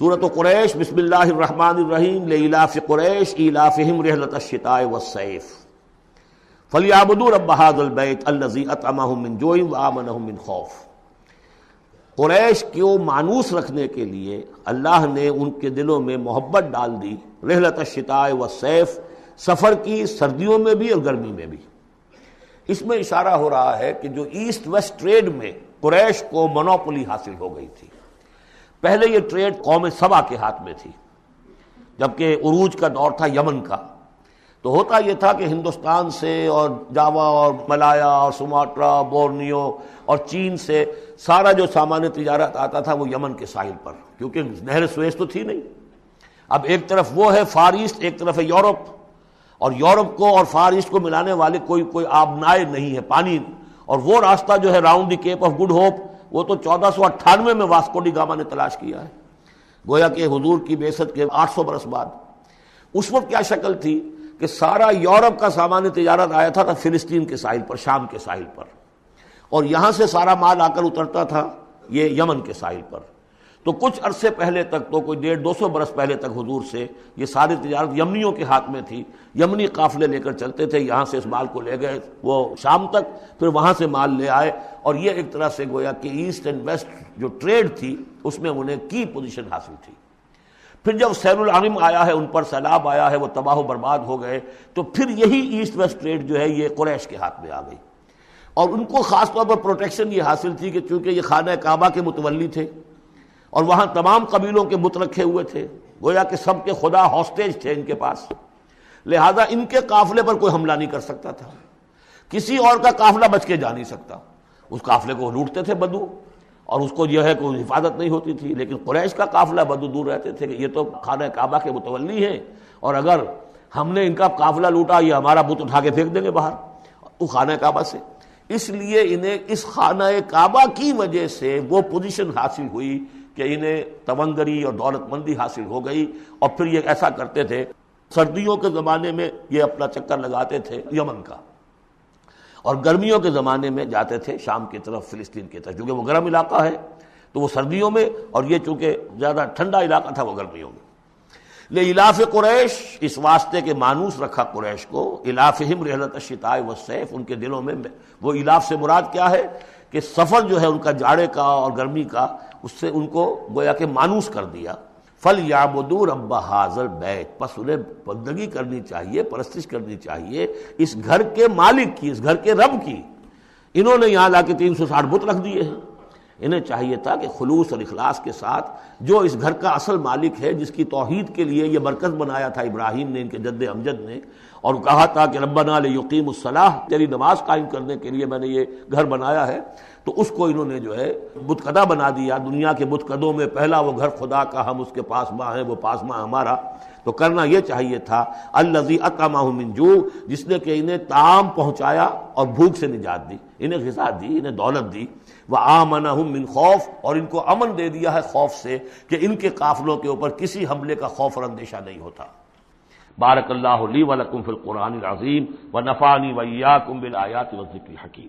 سورۃ قریش بسم اللہ الرحمن الرحیم لإلاف قریش ایلافہم رحلۃ الشتاء والصیف فلیعبدوا رب ھذا البیت الذی اطعمہم من جوع وآمنہم من خوف۔ قریش کو مانوس رکھنے کے لیے اللہ نے ان کے دلوں میں محبت ڈال دی، رحلۃ الشتاء والصیف، سفر کی سردیوں میں بھی اور گرمی میں بھی۔ اس میں اشارہ ہو رہا ہے کہ جو ایسٹ ویسٹ ٹریڈ میں قریش کو مونوپولی حاصل ہو گئی تھی۔ پہلے یہ ٹریڈ قوم سبا کے ہاتھ میں تھی، جبکہ عروج کا دور تھا یمن کا۔ تو ہوتا یہ تھا کہ ہندوستان سے اور جاوا اور ملایا اور سماٹرا، بورنیو اور چین سے سارا جو سامان تجارت آتا تھا وہ یمن کے ساحل پر، کیونکہ نہر سویس تو تھی نہیں۔ اب ایک طرف وہ ہے فار ایسٹ، ایک طرف ہے یورپ، اور یورپ کو اور فار ایسٹ کو ملانے والے کوئی آبنائے نہیں ہے، پانی۔ اور وہ راستہ جو ہے round the Cape of Good Hope, وہ تو 1498 میں واسکو ڈی گاما نے تلاش کیا ہے، گویا کہ حضور کی بعثت کے 800 برس بعد۔ اس وقت کیا شکل تھی کہ سارا یورپ کا سامان تجارت آیا تھا فلسطین کے ساحل پر، شام کے ساحل پر، اور یہاں سے سارا مال آ کر اترتا تھا یہ یمن کے ساحل پر۔ تو کچھ عرصے پہلے تک، تو کوئی 150-200 برس پہلے تک حضور سے یہ ساری تجارت یمنیوں کے ہاتھ میں تھی۔ یمنی قافلے لے کر چلتے تھے، یہاں سے اس مال کو لے گئے وہ شام تک، پھر وہاں سے مال لے آئے، اور یہ ایک طرح سے گویا کہ ایسٹ اینڈ ویسٹ جو ٹریڈ تھی اس میں انہیں کی پوزیشن حاصل تھی۔ پھر جب سیل العرم آیا ہے، ان پر سیلاب آیا ہے، وہ تباہ و برباد ہو گئے، تو پھر یہی ایسٹ ویسٹ ٹریڈ جو ہے یہ قریش کے ہاتھ میں آ گئی، اور ان کو خاص طور پر پروٹیکشن یہ حاصل تھی کہ چونکہ یہ خانہ کعبہ کے متولی تھے اور وہاں تمام قبیلوں کے بت رکھے ہوئے تھے، گویا کہ سب کے خدا ہاسٹیج تھے ان کے پاس، لہذا ان کے قافلے پر کوئی حملہ نہیں کر سکتا تھا، کسی اور کا قافلہ بچ کے جا نہیں سکتا۔ اس قافلے کو لوٹتے تھے بدو، اور اس کو جو ہے کوئی حفاظت نہیں ہوتی تھی، لیکن قریش کا قافلہ بدو دور رہتے تھے کہ یہ تو خانہ کعبہ کے متولی ہیں، اور اگر ہم نے ان کا قافلہ لوٹا یہ ہمارا بت اٹھا کے پھینک دیں گے باہر وہ خانہ کعبہ سے۔ اس لیے انہیں اس خانہ کعبہ کی وجہ سے وہ پوزیشن حاصل ہوئی کہ انہیں تونگری اور دولت مندی حاصل ہو گئی، اور پھر یہ ایسا کرتے تھے، سردیوں کے زمانے میں یہ اپنا چکر لگاتے تھے یمن کا، اور گرمیوں کے زمانے میں جاتے تھے شام کی طرف، فلسطین کی طرف، کیونکہ وہ گرم علاقہ ہے تو وہ سردیوں میں، اور یہ چونکہ زیادہ ٹھنڈا علاقہ تھا وہ گرمیوں میں۔ لإلاف قریش، اس واسطے کے مانوس رکھا قریش کو، الافہم رحلۃ الشتاء والصیف، ان کے دلوں میں وہ الاف سے مراد کیا ہے کہ سفر جو ہے ان کا جاڑے کا اور گرمی کا، اس سے ان کو گویا کہ مانوس کر دیا۔ فَلْيَعْبُدُوا رَبَّ هَٰذَا الْبَيْتِ، پس انہیں بندگی کرنی چاہیے، پرستش کرنی چاہیے اس گھر کے مالک کی، اس گھر کے رب کی۔ انہوں نے یہاں لا کے 360 بت رکھ دیے ہیں، انہیں چاہیے تھا کہ خلوص اور اخلاص کے ساتھ جو اس گھر کا اصل مالک ہے، جس کی توحید کے لیے یہ مرکز بنایا تھا ابراہیم نے، ان کے جد امجد نے، اور کہا تھا کہ ربنا لیقیموا الصلاۃ، تیری نماز قائم کرنے کے لیے میں نے یہ گھر بنایا ہے، تو اس کو انہوں نے جو ہے بت قدا بنا دیا۔ دنیا کے بت قدوں میں پہلا وہ گھر خدا کا، ہم اس کے پاسباں ہیں، وہ پاسباں ہمارا۔ تو کرنا یہ چاہیے تھا الذی اطعمہم من جوع، جس نے کہ انہیں طعام پہنچایا اور بھوک سے نجات دی، انہیں غذا دی، انہیں دولت دی، وآمنہم من خوف، اور ان کو امن دے دیا ہے خوف سے کہ ان کے قافلوں کے اوپر کسی حملے کا خوف اور اندیشہ نہیں ہوتا۔ بارک اللہ لی ولکم فی القرآن العظیم ونفعنی وإیاکم بالآیات والذکر الحکیم۔